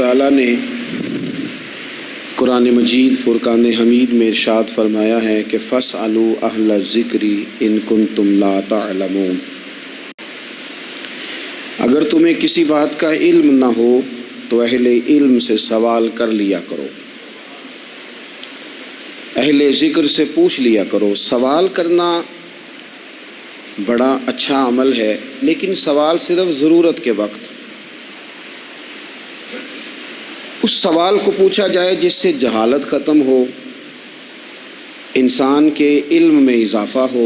تعالیٰ نے قرآن مجید فرقان حمید میں ارشاد فرمایا ہے کہ فَاسْأَلُوا أَهْلَ الذِّكْرِ إِن كُنتُمْ لَا تَعْلَمُونَ۔ اگر تمہیں کسی بات کا علم نہ ہو تو اہل علم سے سوال کر لیا کرو، اہل ذکر سے پوچھ لیا کرو۔ سوال کرنا بڑا اچھا عمل ہے، لیکن سوال صرف ضرورت کے وقت اس سوال کو پوچھا جائے جس سے جہالت ختم ہو، انسان کے علم میں اضافہ ہو،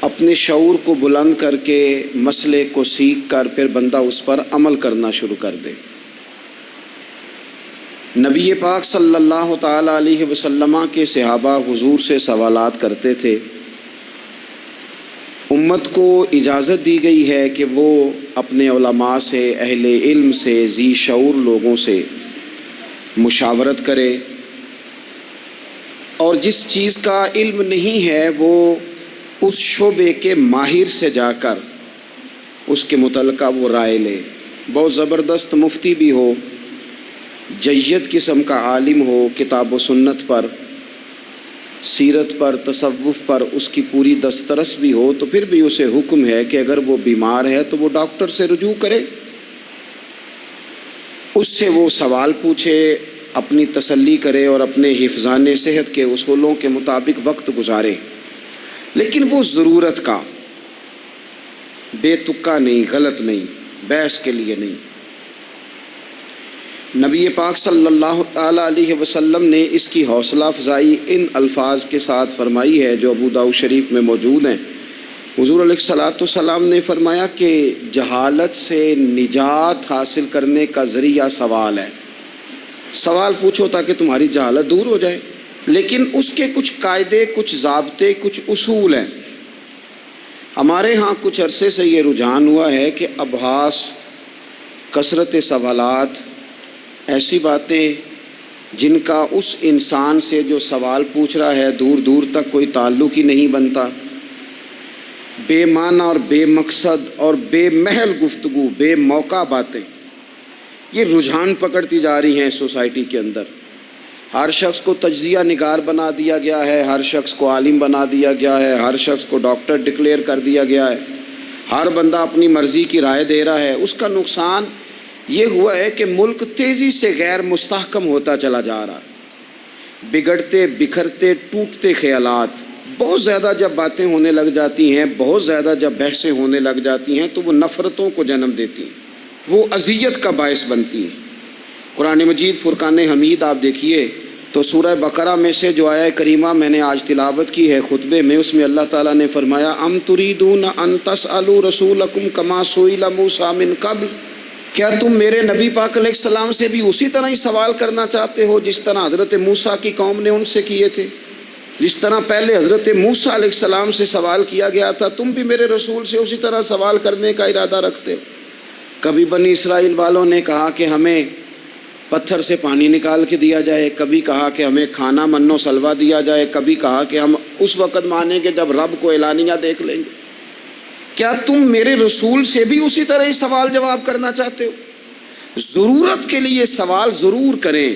اپنے شعور کو بلند کر کے مسئلے کو سیکھ کر پھر بندہ اس پر عمل کرنا شروع کر دے۔ نبی پاک صلی اللہ تعالیٰ علیہ وسلم کے صحابہ حضور سے سوالات کرتے تھے۔ امت کو اجازت دی گئی ہے کہ وہ اپنے علماء سے، اہل علم سے، ذی شعور لوگوں سے مشاورت کرے، اور جس چیز کا علم نہیں ہے وہ اس شعبے کے ماہر سے جا کر اس کے متعلقہ وہ رائے لے۔ بہت زبردست مفتی بھی ہو، جید قسم کا عالم ہو، کتاب و سنت پر، سیرت پر، تصوف پر اس کی پوری دسترس بھی ہو، تو پھر بھی اسے حکم ہے کہ اگر وہ بیمار ہے تو وہ ڈاکٹر سے رجوع کرے، اس سے وہ سوال پوچھے، اپنی تسلی کرے اور اپنے حفظان صحت کے اصولوں کے مطابق وقت گزارے، لیکن وہ ضرورت کا، بے تکا نہیں، غلط نہیں، بحث کے لیے نہیں۔ نبی پاک صلی اللہ تعالیٰ علیہ وسلم نے اس کی حوصلہ افزائی ان الفاظ کے ساتھ فرمائی ہے جو ابو داؤد شریف میں موجود ہیں۔ حضور علیہ الصلوۃ والسلام نے فرمایا کہ جہالت سے نجات حاصل کرنے کا ذریعہ سوال ہے۔ سوال پوچھو تاکہ تمہاری جہالت دور ہو جائے، لیکن اس کے کچھ قاعدے، کچھ ضابطے، کچھ اصول ہیں۔ ہمارے ہاں کچھ عرصے سے یہ رجحان ہوا ہے کہ ابحاث، کثرت سوالات، ایسی باتیں جن کا اس انسان سے جو سوال پوچھ رہا ہے دور دور تک کوئی تعلق ہی نہیں بنتا، بے معنی اور بے مقصد اور بے محل گفتگو، بے موقع باتیں، یہ رجحان پکڑتی جا رہی ہیں سوسائٹی کے اندر۔ ہر شخص کو تجزیہ نگار بنا دیا گیا ہے، ہر شخص کو عالم بنا دیا گیا ہے، ہر شخص کو ڈاکٹر ڈکلیئر کر دیا گیا ہے، ہر بندہ اپنی مرضی کی رائے دے رہا ہے۔ اس کا نقصان یہ ہوا ہے کہ ملک تیزی سے غیر مستحکم ہوتا چلا جا رہا ہے۔ بگڑتے، بکھرتے، ٹوٹتے خیالات، بہت زیادہ جب باتیں ہونے لگ جاتی ہیں، بہت زیادہ جب بحثیں ہونے لگ جاتی ہیں تو وہ نفرتوں کو جنم دیتی ہیں، وہ اذیت کا باعث بنتی ہیں۔ قرآن مجید فرقان حمید آپ دیکھیے تو سورہ بقرہ میں سے جو آیہ کریمہ میں نے آج تلاوت کی ہے خطبے میں، اس میں اللہ تعالیٰ نے فرمایا ام تریدون ان تسألوا رسولکم کما سئل موسیٰ من قبل، کیا تم میرے نبی پاک علیہ السلام سے بھی اسی طرح ہی سوال کرنا چاہتے ہو جس طرح حضرت موسیٰ کی قوم نے ان سے کیے تھے؟ جس طرح پہلے حضرت موسیٰ علیہ السلام سے سوال کیا گیا تھا، تم بھی میرے رسول سے اسی طرح سوال کرنے کا ارادہ رکھتے ہو؟ کبھی بنی اسرائیل والوں نے کہا کہ ہمیں پتھر سے پانی نکال کے دیا جائے، کبھی کہا کہ ہمیں کھانا من و سلوہ دیا جائے، کبھی کہا کہ ہم اس وقت مانیں گے جب رب کو اعلانیہ دیکھ لیں گے۔ کیا تم میرے رسول سے بھی اسی طرح ہی سوال جواب کرنا چاہتے ہو؟ ضرورت کے لیے سوال ضرور کریں،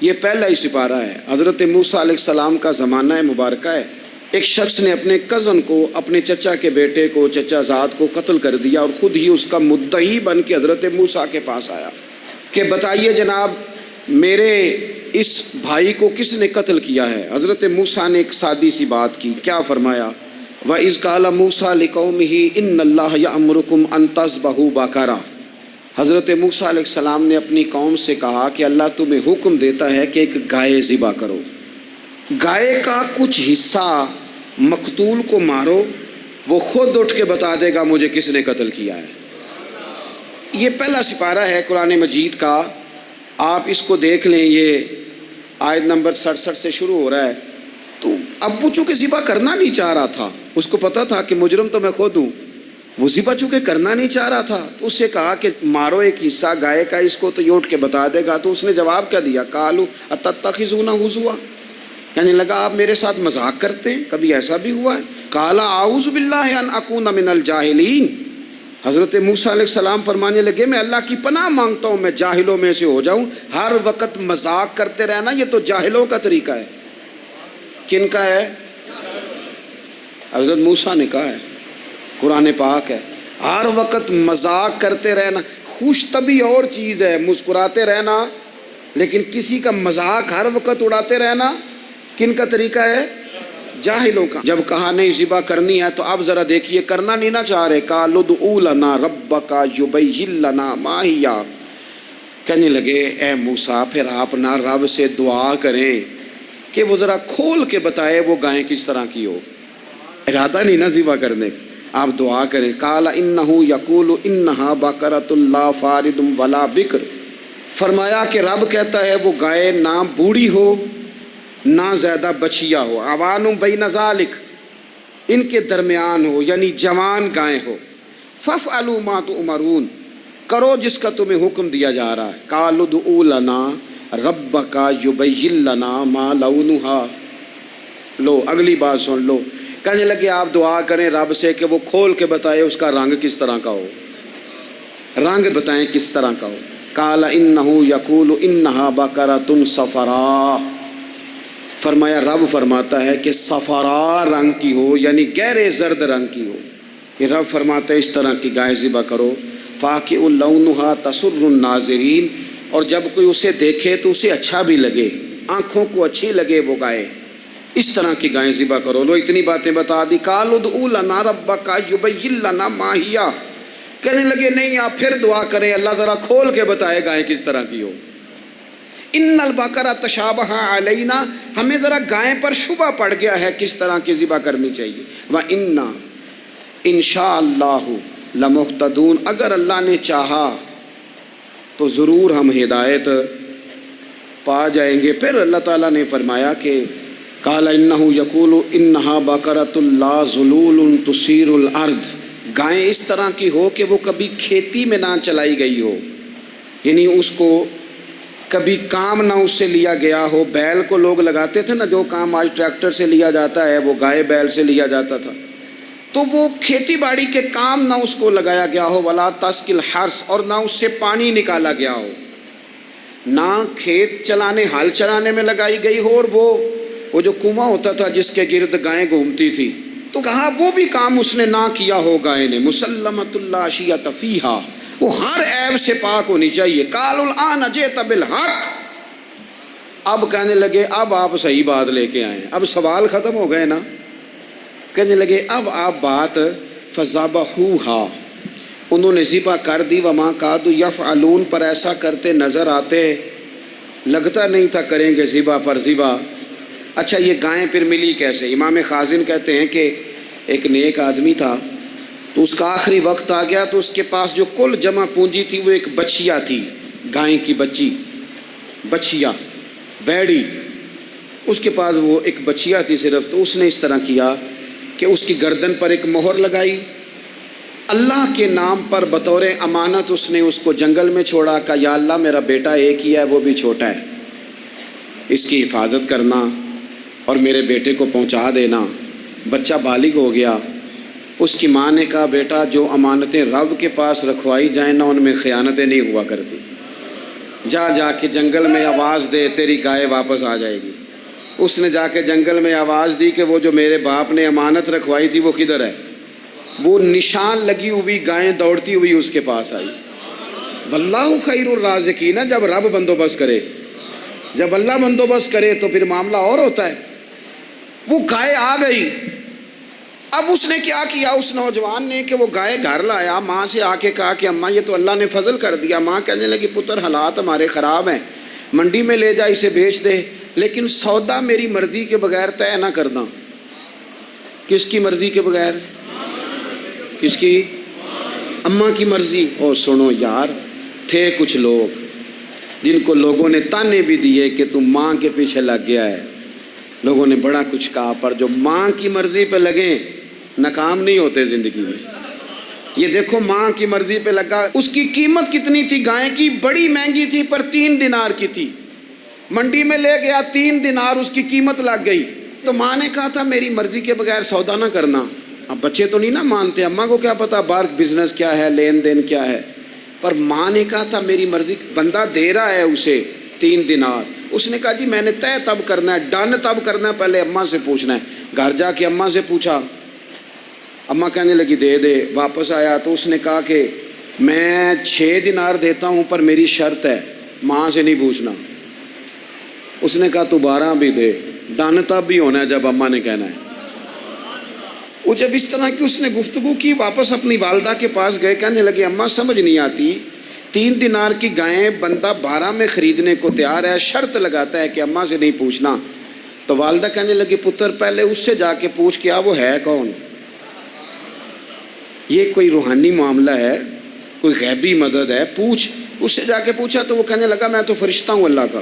یہ پہلا ہی سپارہ ہے۔ حضرت موسیٰ علیہ السلام کا زمانہ مبارکہ ہے، ایک شخص نے اپنے کزن کو، اپنے چچا کے بیٹے کو، چچا زاد کو قتل کر دیا اور خود ہی اس کا مدعی بن کے حضرت موسیٰ کے پاس آیا کہ بتائیے جناب میرے اس بھائی کو کس نے قتل کیا ہے؟ حضرت موسیٰ نے ایک سادی سی بات کی، کیا فرمایا؟ وَإِذْ قَالَ مُوسَىٰ لِقَوْمِهِ إِنَّ اللَّهَ يَأْمُرُكُمْ أَن تَذْبَحُوا بَقَرَةً۔ حضرت موسیٰ علیہ السلام نے اپنی قوم سے کہا کہ اللہ تمہیں حکم دیتا ہے کہ ایک گائے ذبح کرو، گائے کا کچھ حصہ مقتول کو مارو، وہ خود اٹھ کے بتا دے گا مجھے کس نے قتل کیا ہے۔ یہ پہلا سپارہ ہے قرآن مجید کا، آپ اس کو دیکھ لیں، یہ آیت نمبر 67 سے شروع ہو رہا ہے۔ تو اب وہ چونکہ ذبح کرنا نہیں چاہ رہا تھا، اس کو پتا تھا کہ مجرم تو میں خود ہوں، وہ ذبح چونکہ کرنا نہیں چاہ رہا تھا تو اس سے کہا کہ مارو ایک حصہ گائے کا، اس کو تو یہ اٹھ کے بتا دے گا۔ تو اس نے جواب کیا دیا؟ قالوا اتتخذون ہزوا، یعنی لگا آپ میرے ساتھ مذاق کرتے ہیں، کبھی ایسا بھی ہوا ہے؟ قال اعوذ باللہ ان اکون من الجاہلین، حضرت موسیٰ علیہ السلام فرمانے لگے میں اللہ کی پناہ مانگتا ہوں میں جاہلوں میں سے ہو جاؤں، ہر وقت مذاق کرتے رہنا یہ تو جاہلوں کا طریقہ ہے۔ کن کا ہے؟ حضرت موسیٰ نے کہا ہے، قرآن پاک ہے، ہر وقت مذاق کرتے رہنا۔ خوش طبعی اور چیز ہے، مسکراتے رہنا، لیکن کسی کا مذاق ہر وقت اڑاتے رہنا کن کا طریقہ ہے؟ جاہلوں کا۔ جب کہا نہیں ذبح کرنی ہے تو اب ذرا دیکھیے کرنا نہیں نہ چاہ رہے، قالوا ادع لنا ربک یبین لنا ما ہی، کہنے لگے اے موسیٰ پھر آپ نہ رب سے دعا کریں کہ وہ ذرا کھول کے بتائے وہ گائے کس طرح کی ہو، ارادہ نہیں نہ ذبح کرنے کا، آپ دعا کریں۔ قال انہ یقول انہا بقرۃ لا فارض ولا بکر، فرمایا کہ رب کہتا ہے وہ گائے نہ بوڑھی ہو نہ زیادہ بچیا ہو، عوان بین ذالک، ان کے درمیان ہو، یعنی جوان گائے ہو۔ فافعلوا ما تؤمرون، کرو جس کا تمہیں حکم دیا جا رہا ہے۔ قالوا ادع لنا ربک یبین لنا ما لونھا، لو اگلی بات سن لو، کہنے لگے آپ دعا کریں رب سے کہ وہ کھول کے بتائے اس کا رنگ کس طرح کا ہو، رنگ بتائیں کس طرح کا ہو۔ قال انہ یقول انہا بقرۃ صفراء، فرمایا رب فرماتا ہے کہ صفراء رنگ کی ہو، یعنی گہرے زرد رنگ کی ہو، یہ رب فرماتا ہے اس طرح کی گائے ذبح کرو۔ فاقع لونھا تسر الناظرین، اور جب کوئی اسے دیکھے تو اسے اچھا بھی لگے، آنکھوں کو اچھی لگے وہ گائے، اس طرح کی گائیں ذبح کرو۔ لو اتنی باتیں بتا دی۔ قالوا ادع لنا ربک یبین لنا ما ہی، کہنے لگے نہیں آپ پھر دعا کریں اللہ ذرا کھول کے بتائے گائیں کس طرح کی ہو۔ ان البقرۃ تشابہ علینا، ہمیں ذرا گائیں پر شبہ پڑ گیا ہے کس طرح کی ذبح کرنی چاہیے۔ وَإِنَّا انشاء اللہ لمہتدون، اگر اللہ نے چاہا تو ضرور ہم ہدایت پا جائیں گے۔ پھر اللہ تعالیٰ نے فرمایا کہ قال انہ یقول انہا بقرۃ لا ذلول تثیر الارض، گائیں اس طرح کی ہو کہ وہ کبھی کھیتی میں نہ چلائی گئی ہو، یعنی اس کو کبھی کام نہ اس سے لیا گیا ہو۔ بیل کو لوگ لگاتے تھے نا، جو کام آج ٹریکٹر سے لیا جاتا ہے وہ گائے بیل سے لیا جاتا تھا، تو وہ کھیتی باڑی کے کام نہ اس کو لگایا گیا ہو۔ ولا تسقی الحرث، اور نہ اس سے پانی نکالا گیا ہو، نہ کھیت چلانے ہل چلانے میں لگائی گئی ہو، اور وہ جو کنواں ہوتا تھا جس کے گرد گائیں گھومتی تھی، تو کہا وہ بھی کام اس نے نہ کیا ہو گائے نے۔ مسلمۃ لا شیۃ فیہا، وہ ہر عیب سے پاک ہونی چاہیے۔ قالوا الآن جئت بالحق، اب کہنے لگے اب آپ صحیح بات لے کے آئے، اب سوال ختم ہو گئے نا، کہنے لگے اب آپ بات فذبحوہا، انہوں نے ذبح کر دی۔ وما کادوا یفعلون، پر ایسا کرتے نظر آتے، لگتا نہیں تھا کریں گے ذبح پر ذبح۔ اچھا یہ گائیں پھر ملی کیسے؟ امام خازن کہتے ہیں کہ ایک نیک آدمی تھا، تو اس کا آخری وقت آ گیا تو اس کے پاس جو کل جمع پونجی تھی وہ ایک بچیا تھی، گائیں کی بچی، بچیا ویڑی، اس کے پاس وہ ایک بچیا تھی صرف۔ تو اس نے اس طرح کیا کہ اس کی گردن پر ایک مہر لگائی، اللہ کے نام پر بطور امانت اس نے اس کو جنگل میں چھوڑا، کہا یا اللہ میرا بیٹا ایک ہی ہے وہ بھی چھوٹا ہے، اس کی حفاظت کرنا اور میرے بیٹے کو پہنچا دینا۔ بچہ بالغ ہو گیا، اس کی ماں نے کہا بیٹا جو امانتیں رب کے پاس رکھوائی جائیں نا ان میں خیانتیں نہیں ہوا کرتی، جا کے جنگل میں آواز دے تیری گائے واپس آ جائے گی۔ اس نے جا کے جنگل میں آواز دی کہ وہ جو میرے باپ نے امانت رکھوائی تھی وہ کدھر ہے؟ وہ نشان لگی ہوئی گائیں دوڑتی ہوئی اس کے پاس آئی۔ واللہ خیر الرازقین، جب رب بندوبست کرے، جب اللہ بندوبست کرے تو پھر معاملہ اور ہوتا ہے۔ وہ گائے آ گئی، اب اس نے کیا کیا اس نوجوان نے کہ وہ گائے گھر لایا، ماں سے آ کے کہا کہ اماں یہ تو اللہ نے فضل کر دیا۔ ماں کہنے لگی پتر حالات ہمارے خراب ہیں، منڈی میں لے جا اسے بیچ دے، لیکن سودا میری مرضی کے بغیر طے نہ کرنا۔ کس کی مرضی کے بغیر؟ کس کی؟ اماں کی مرضی۔ اور سنو یار، تھے کچھ لوگ جن کو لوگوں نے تانے بھی دیے کہ تم ماں کے پیچھے لگ گیا ہے، لوگوں نے بڑا کچھ کہا، پر جو ماں کی مرضی پہ لگیں ناکام نہیں ہوتے زندگی میں۔ یہ دیکھو ماں کی مرضی پہ لگا، اس کی قیمت کتنی تھی گائے کی؟ بڑی مہنگی تھی، پر 3 دینار کی تھی۔ منڈی میں لے گیا، 3 دینار اس کی قیمت لگ گئی۔ تو ماں نے کہا تھا میری مرضی کے بغیر سودا نہ کرنا، اب بچے تو نہیں نا مانتے، اماں کو کیا پتا باہر بزنس کیا ہے، لین دین کیا ہے، پر ماں نے کہا تھا میری مرضی، بندہ دے رہا ہے اسے 3 دینار، اس نے کہا جی میں نے طے تب کرنا ہے، ڈن تب کرنا ہے، پہلے اماں سے پوچھنا ہے۔ گھر جا کے اماں سے پوچھا، اماں کہنے لگی دے دے، واپس آیا تو اس نے کہا کہ میں 6 دینار دیتا ہوں پر میری شرط ہے، ماں سے نہیں پوچھنا۔ اس نے کہا تو 12 بھی دے، ڈن تب بھی ہونا ہے جب اماں نے کہنا ہے۔ وہ جب اس طرح کی اس نے گفتگو کی، واپس اپنی والدہ کے پاس گئے، کہنے لگے اماں سمجھ نہیں آتی، 3 دینار کی گائیں بندہ 12 میں خریدنے کو تیار ہے، شرط لگاتا ہے کہ اماں سے نہیں پوچھنا۔ تو والدہ کہنے لگی پتر پہلے اس سے جا کے پوچھ کے آ وہ ہے کون، یہ کوئی روحانی معاملہ ہے، کوئی غیبی مدد ہے، پوچھ۔ اس سے جا کے پوچھا تو وہ کہنے لگا میں تو فرشتہ ہوں اللہ کا،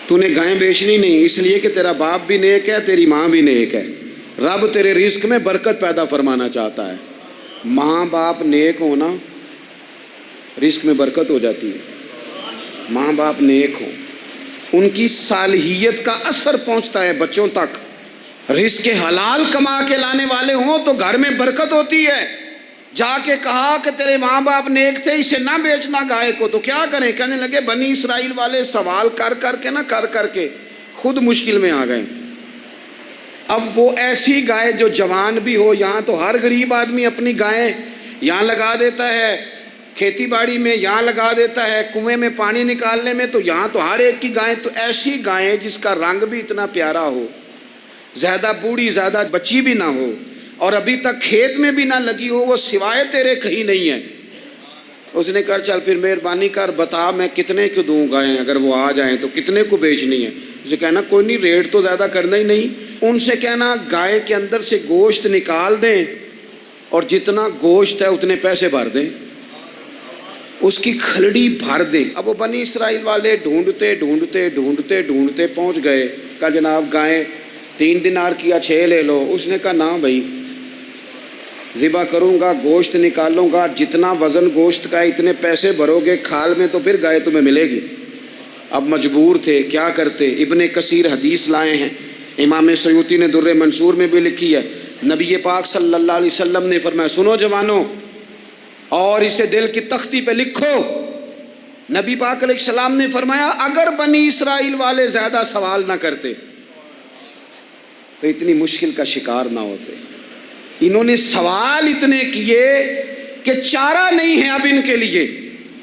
تو نے گائیں بیچنی نہیں، اس لیے کہ تیرا باپ بھی نیک ہے، تیری ماں بھی نیک ہے، رب تیرے رزق میں برکت پیدا فرمانا چاہتا ہے۔ ماں باپ نیک ہونا رزق میں برکت ہو جاتی ہے، ماں باپ نیک ہوں، ان کی صالحیت کا اثر پہنچتا ہے بچوں تک، رزق حلال کما کے لانے والے ہوں تو گھر میں برکت ہوتی ہے۔ جا کے کہا کہ تیرے ماں باپ نیک تھے، اسے نہ بیچنا گائے کو، تو کیا کریں؟ کہنے لگے بنی اسرائیل والے سوال کر کر کے خود مشکل میں آ گئے۔ اب وہ ایسی گائے جو جوان بھی ہو، یہاں تو ہر غریب آدمی اپنی گائیں یہاں لگا دیتا ہے، کھیتی باڑی میں یہاں لگا دیتا ہے، کنویں میں پانی نکالنے میں تو یہاں تو ہر ایک کی گائیں، تو ایسی گائیں جس کا رنگ بھی اتنا پیارا ہو، زیادہ بوڑھی زیادہ بچی بھی نہ ہو، اور ابھی تک کھیت میں بھی نہ لگی ہو، وہ سوائے تیرے کہیں نہیں ہے۔ اس نے کہا چل پھر مہربانی کر بتا میں کتنے کو دوں گائیں، اگر وہ آ جائیں تو کتنے کو بیچنی ہے؟ اسے کہنا کوئی نہیں، ریٹ تو زیادہ کرنا ہی نہیں، ان سے کہنا گائے کے اندر سے گوشت نکال دیں اور جتنا گوشت ہے اتنے پیسے بھر دیں، اس کی کھلڑی بھر دیں۔ اب وہ بنی اسرائیل والے ڈھونڈتے پہنچ گئے، کہا جناب گائیں 3 دینار کی یا 6 لے لو۔ اس نے کہا نہ بھائی، ذبح کروں گا، گوشت نکالوں گا، جتنا وزن گوشت کا ہے اتنے پیسے بھرو گے کھال میں تو پھر گائے تمہیں ملے گی۔ اب مجبور تھے، کیا کرتے؟ ابن کثیر حدیث لائے ہیں، امام سیوطی نے در منصور میں بھی لکھی ہے، نبی پاک صلی اللہ علیہ وسلم نے فرمایا سنو جوانوں، اور اسے دل کی تختی پہ لکھو، نبی پاک علیہ السلام نے فرمایا اگر بنی اسرائیل والے زیادہ سوال نہ کرتے تو اتنی مشکل کا شکار نہ ہوتے۔ انہوں نے سوال اتنے کیے کہ چارہ نہیں ہے اب ان کے لیے،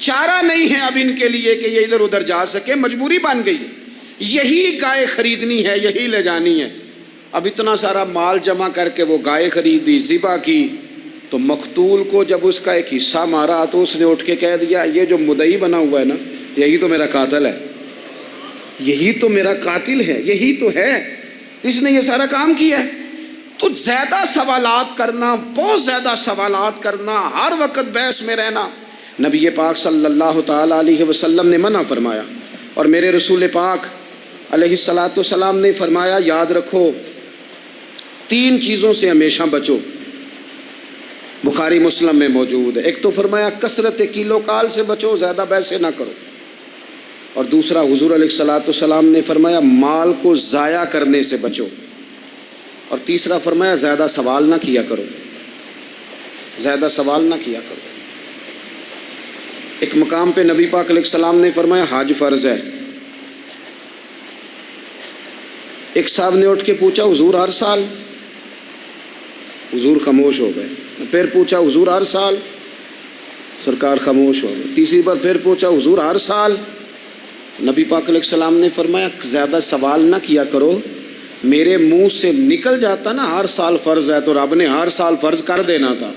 چارہ نہیں ہے اب ان کے لیے کہ یہ ادھر ادھر جا سکے، مجبوری بن گئی ہے، یہی گائے خریدنی ہے، یہی لے جانی ہے۔ اب اتنا سارا مال جمع کر کے وہ گائے خریدی، ذبح کی، تو مقتول کو جب اس کا ایک حصہ مارا تو اس نے اٹھ کے کہہ دیا یہ جو مدعی بنا ہوا ہے نا، یہی تو میرا قاتل ہے، یہی تو میرا قاتل ہے، یہی تو ہے، اس نے یہ سارا کام کیا ہے۔ تو زیادہ سوالات کرنا، بہت زیادہ سوالات کرنا، ہر وقت بحث میں رہنا، نبی پاک صلی اللہ تعالیٰ علیہ وسلم نے منع فرمایا، اور میرے رسول پاک علیہ الصلاۃ والسلام نے فرمایا یاد رکھو 3 چیزوں سے ہمیشہ بچو، بخاری مسلم میں موجود ہے۔ ایک تو فرمایا کثرت کیلو کال سے بچو، زیادہ بحثیں نہ کرو، اور دوسرا حضور علیہ الصلاۃ والسلام نے فرمایا مال کو ضائع کرنے سے بچو، اور تیسرا فرمایا زیادہ سوال نہ کیا کرو، زیادہ سوال نہ کیا کرو۔ ایک مقام پہ نبی پاک علیہ السلام نے فرمایا حج فرض ہے، ایک صاحب نے اٹھ کے پوچھا حضور ہر سال؟ حضور خاموش ہو گئے۔ پھر پوچھا حضور ہر سال؟ سرکار خاموش ہو گئے۔ تیسری بار پھر پوچھا حضور ہر سال؟ نبی پاک علیہ السلام نے فرمایا زیادہ سوال نہ کیا کرو، میرے منہ سے نکل جاتا نا ہر سال فرض ہے تو رب نے ہر سال فرض کر دینا تھا،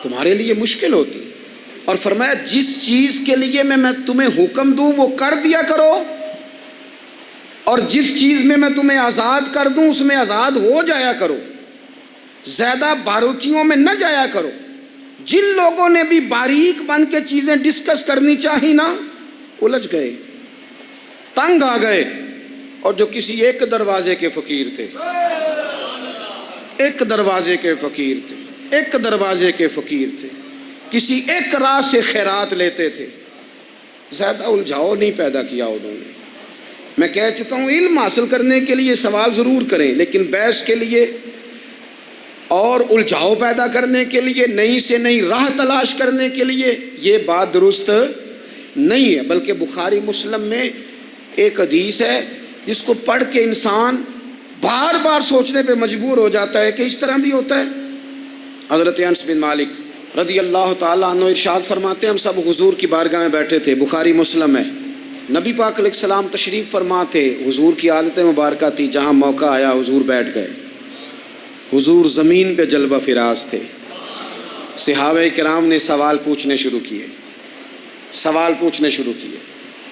تمہارے لیے مشکل ہوتی۔ اور فرمایا جس چیز کے لیے میں تمہیں حکم دوں وہ کر دیا کرو، اور جس چیز میں تمہیں آزاد کر دوں اس میں آزاد ہو جایا کرو، زیادہ باریکیوں میں نہ جایا کرو۔ جن لوگوں نے بھی باریک بن کے چیزیں ڈسکس کرنی چاہی نا، الجھ گئے، تنگ آ گئے، اور جو کسی ایک دروازے کے فقیر تھے، ایک دروازے کے فقیر تھے، ایک دروازے کے فقیر تھے، کسی ایک راہ سے خیرات لیتے تھے، زیادہ الجھاؤ نہیں پیدا کیا انہوں نے۔ میں کہہ چکا ہوں علم حاصل کرنے کے لیے سوال ضرور کریں، لیکن بحث کے لیے اور الجھاؤ پیدا کرنے کے لیے، نئی سے نئی راہ تلاش کرنے کے لیے، یہ بات درست نہیں ہے۔ بلکہ بخاری مسلم میں ایک حدیث ہے جس کو پڑھ کے انسان بار بار سوچنے پہ مجبور ہو جاتا ہے کہ اس طرح بھی ہوتا ہے۔ حضرت انس بن مالک رضی اللہ تعالیٰ عنہ ارشاد فرماتے ہیں، ہم سب حضور کی بارگاہ میں بیٹھے تھے، بخاری مسلم ہے، نبی پاک علیہ السلام تشریف فرما تھے، حضور کی عادت مبارکہ تھی جہاں موقع آیا حضور بیٹھ گئے۔ حضور زمین پہ جلوہ فراز تھے۔ صحابہ کرام نے سوال پوچھنے شروع کیے،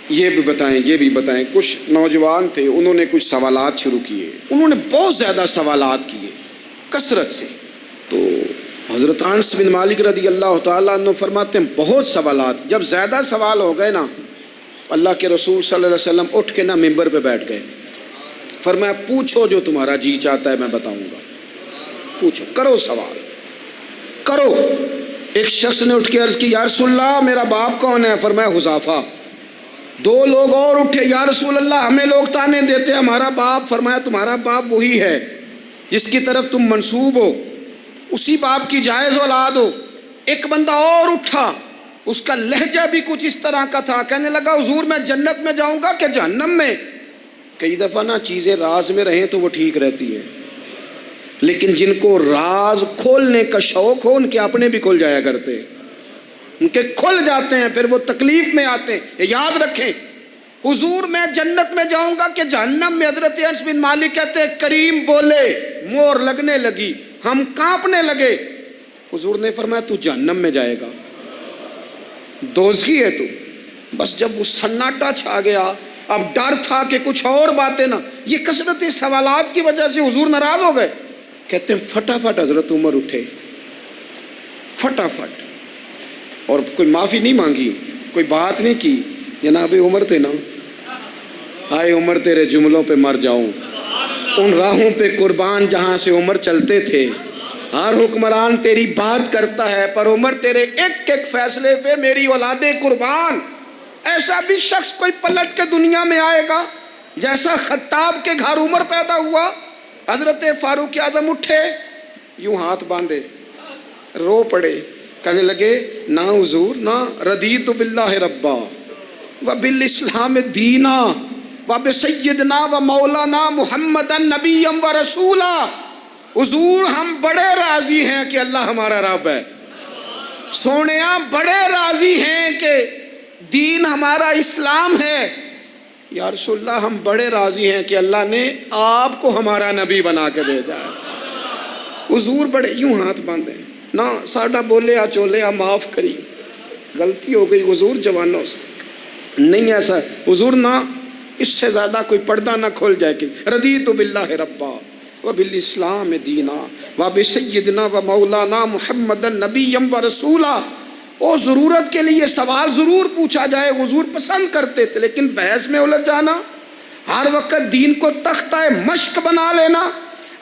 یہ بھی بتائیں، یہ بھی بتائیں۔ کچھ نوجوان تھے، انہوں نے کچھ سوالات شروع کیے، انہوں نے بہت زیادہ سوالات کیے کثرت سے۔ تو حضرت انس بن مالک رضی اللہ تعالیٰ عنہ فرماتے ہیں بہت سوالات، جب زیادہ سوال ہو گئے نا، اللہ کے رسول صلی اللہ علیہ وسلم اٹھ کے نا ممبر پہ بیٹھ گئے، فرمایا پوچھو جو تمہارا جی چاہتا ہے میں بتاؤں گا، پوچھو، کرو سوال کرو۔ ایک شخص نے اٹھ کے عرض کی، یا رسول اللہ میرا باپ کون ہے؟ فرمایا حذیفہ۔ دو لوگ اور اٹھے، یا رسول اللہ ہمیں لوگ تانے دیتے ہیں ہمارا باپ۔ فرمایا تمہارا باپ وہی ہے جس کی طرف تم منسوب ہو، اسی باپ کی جائز اولاد ہو۔ ایک بندہ اور اٹھا، اس کا لہجہ بھی کچھ اس طرح کا تھا، کہنے لگا حضور میں جنت میں جاؤں گا کہ جہنم میں؟ کئی دفعہ نا چیزیں راز میں رہیں تو وہ ٹھیک رہتی ہیں، لیکن جن کو راز کھولنے کا شوق ہو ان کے اپنے بھی کھل جایا کرتے ہیں، ان کے کھل جاتے ہیں، پھر وہ تکلیف میں آتے ہیں۔ یاد رکھیں، حضور میں جنت میں جاؤں گا کہ جہنم میں؟ حضرت انس بن مالک کہتے ہیں کریم بولے، مور لگنے لگی، ہم کانپنے لگے۔ حضور نے فرمایا تو جہنم میں جائے گا، دوزخی ہے تو۔ بس جب وہ سناٹا چھا گیا، اب ڈر تھا کہ کچھ اور باتیں نہ، یہ کثرت سوالات کی وجہ سے حضور ناراض ہو گئے۔ کہتے ہیں فٹافٹ حضرت عمر اٹھے، فٹافٹ، اور کوئی معافی نہیں مانگی، کوئی بات نہیں کی۔ جناب عمر تھے نا، آئے عمر تیرے جملوں پہ مر جاؤں، ان راہوں پہ قربان جہاں سے عمر چلتے تھے۔ ہر حکمران تیری بات کرتا ہے، پر عمر تیرے ایک ایک فیصلے پہ میری اولادیں قربان۔ ایسا بھی شخص کوئی پلٹ کے دنیا میں آئے گا جیسا خطاب کے گھر عمر پیدا ہوا۔ حضرت فاروق اعظم اٹھے، یوں ہاتھ باندھے، رو پڑے، کہنے لگے نہ حضور نہ، رضیت باللہ ربا وبالاسلام دینا وبسیدنا ومولانا محمدا نبیا ورسولا۔ حضور ہم بڑے راضی ہیں کہ اللہ ہمارا رب ہے، سونیا بڑے راضی ہیں کہ دین ہمارا اسلام ہے۔ یا رسول اللہ ہم بڑے راضی ہیں کہ اللہ نے آپ کو ہمارا نبی بنا کے بھیجا ہے۔ حضور بڑے، یوں ہاتھ باندھے، نہ ساڈا بولیا چولیا معاف کری، غلطی ہو گئی حضور جوانوں سے، نہیں ایسا حضور، نہ اس سے زیادہ کوئی پردہ نہ کھول جائے کہ رضیت باللہ ربا وبالاسلام دینا وبسیدنا ومولانا محمدا نبیا ورسولا۔ وہ ضرورت کے لیے سوال ضرور پوچھا جائے، حضور پسند کرتے تھے، لیکن بحث میں الجھ جانا، ہر وقت دین کو تختہ مشق بنا لینا،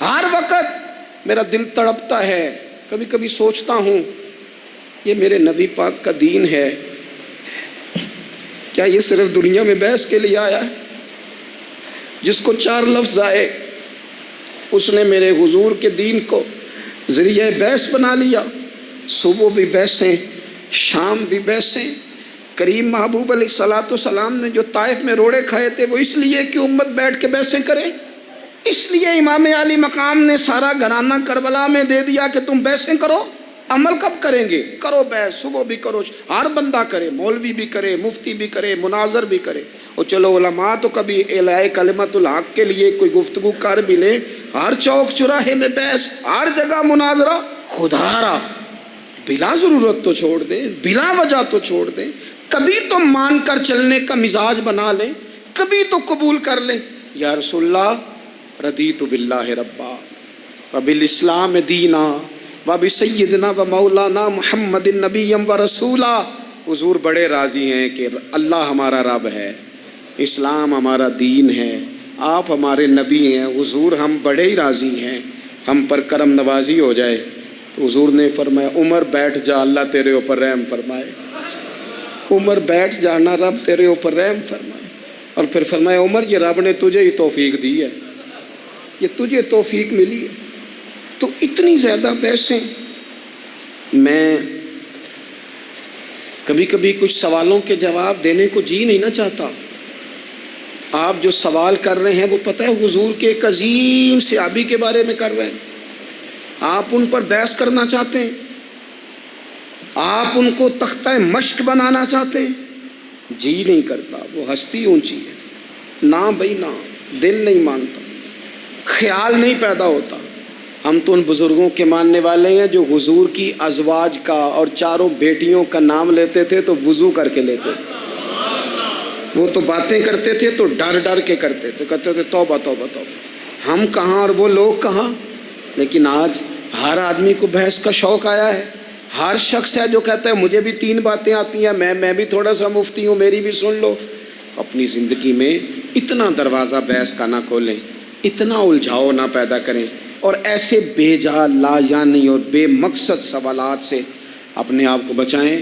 ہر وقت میرا دل تڑپتا ہے، کبھی کبھی سوچتا ہوں یہ میرے نبی پاک کا دین ہے، کیا یہ صرف دنیا میں بحث کے لیے آیا ہے؟ جس کو 4 لفظ آئے اس نے میرے حضور کے دین کو ذریعہ بحث بنا لیا۔ صبح بھی بحثیں، شام بھی بحثیں۔ کریم محبوب علیہ الصلوۃ والسلام نے جو طائف میں روڑے کھائے تھے وہ اس لیے کہ امت بیٹھ کے بحثیں کرے، اس لیے امام علی مقام نے سارا گھرانہ کربلا میں دے دیا کہ تم بحثیں کرو۔ عمل کب کریں گے؟ کرو بحث، صبح بھی کرو، ہر بندہ کرے، مولوی بھی کرے، مفتی بھی کرے، مناظر بھی کرے، اور چلو علماء تو کبھی اعلاء کلمت الحق کے لیے کوئی گفتگو کر بھی لیں۔ ہر چوک چراہے میں بحث، ہر جگہ مناظرہ، خدا را بلا ضرورت تو چھوڑ دیں، بلا وجہ تو چھوڑ دیں، کبھی تو مان کر چلنے کا مزاج بنا لیں، کبھی تو قبول کر لیں۔ یا رسول اللہ رضیت باللہ ربا وبالاسلام دینا وبسیدنا ومولانا محمد نبیا ورسولا۔ حضور بڑے راضی ہیں کہ اللہ ہمارا رب ہے، اسلام ہمارا دین ہے، آپ ہمارے نبی ہیں۔ حضور ہم بڑے ہی راضی ہیں، ہم پر کرم نوازی ہو جائے۔ تو حضور نے فرمایا عمر بیٹھ جا، اللہ تیرے اوپر رحم فرمائے۔ عمر بیٹھ جانا، رب تیرے اوپر رحم فرمائے۔ اور پھر فرمایا عمر یہ رب نے تجھے ہی توفیق دی ہے، یہ تجھے توفیق ملی ہے، تو اتنی زیادہ بحثیں. میں کبھی کبھی کچھ سوالوں کے جواب دینے کو جی نہیں نہ چاہتا. آپ جو سوال کر رہے ہیں وہ پتہ ہے حضور کے ایک عظیم صحابی کے بارے میں کر رہے ہیں. آپ ان پر بحث کرنا چاہتے ہیں, آپ ان کو تختہ مشق بنانا چاہتے ہیں. جی نہیں کرتا, وہ ہستی اونچی ہے. نہ بھائی نہ, دل نہیں مانتا, خیال نہیں پیدا ہوتا. ہم تو ان بزرگوں کے ماننے والے ہیں جو حضور کی ازواج کا اور چاروں بیٹیوں کا نام لیتے تھے تو وضو کر کے لیتے تھے. وہ تو باتیں کرتے تھے تو ڈر ڈر کے کرتے تھے, کہتے تھے توبہ توبہ توبہ. ہم کہاں اور وہ لوگ کہاں. لیکن آج ہر آدمی کو بحث کا شوق آیا ہے. ہر شخص ہے جو کہتا ہے مجھے بھی 3 باتیں آتی ہیں, میں بھی تھوڑا سا مفتی ہوں, میری بھی سن لو. اپنی زندگی میں اتنا دروازہ بحث کا نہ کھولیں, اتنا الجھاؤ نہ پیدا کریں, اور ایسے بے جا لا یعنی اور بے مقصد سوالات سے اپنے آپ کو بچائیں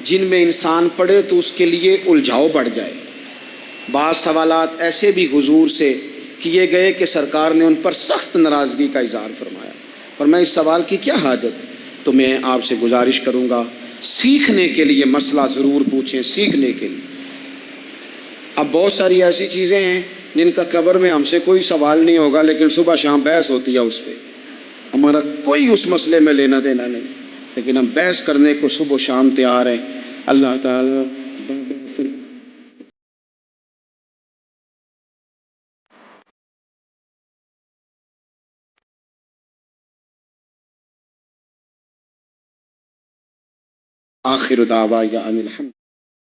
جن میں انسان پڑھے تو اس کے لیے الجھاؤ بڑھ جائے. بعض سوالات ایسے بھی حضور سے کیے گئے کہ سرکار نے ان پر سخت ناراضگی کا اظہار فرمایا. فرمایا اس سوال کی کیا حاجت. تو میں آپ سے گزارش کروں گا سیکھنے کے لیے مسئلہ ضرور پوچھیں, سیکھنے کے لیے. اب بہت ساری ایسی چیزیں ہیں جن کا قبر میں ہم سے کوئی سوال نہیں ہوگا, لیکن صبح شام بحث ہوتی ہے اس پہ. ہمارا کوئی اس مسئلے میں لینا دینا نہیں, لیکن ہم بحث کرنے کو صبح و شام تیار ہیں. اللہ تعالیٰ آخر دعوانا ان الحمد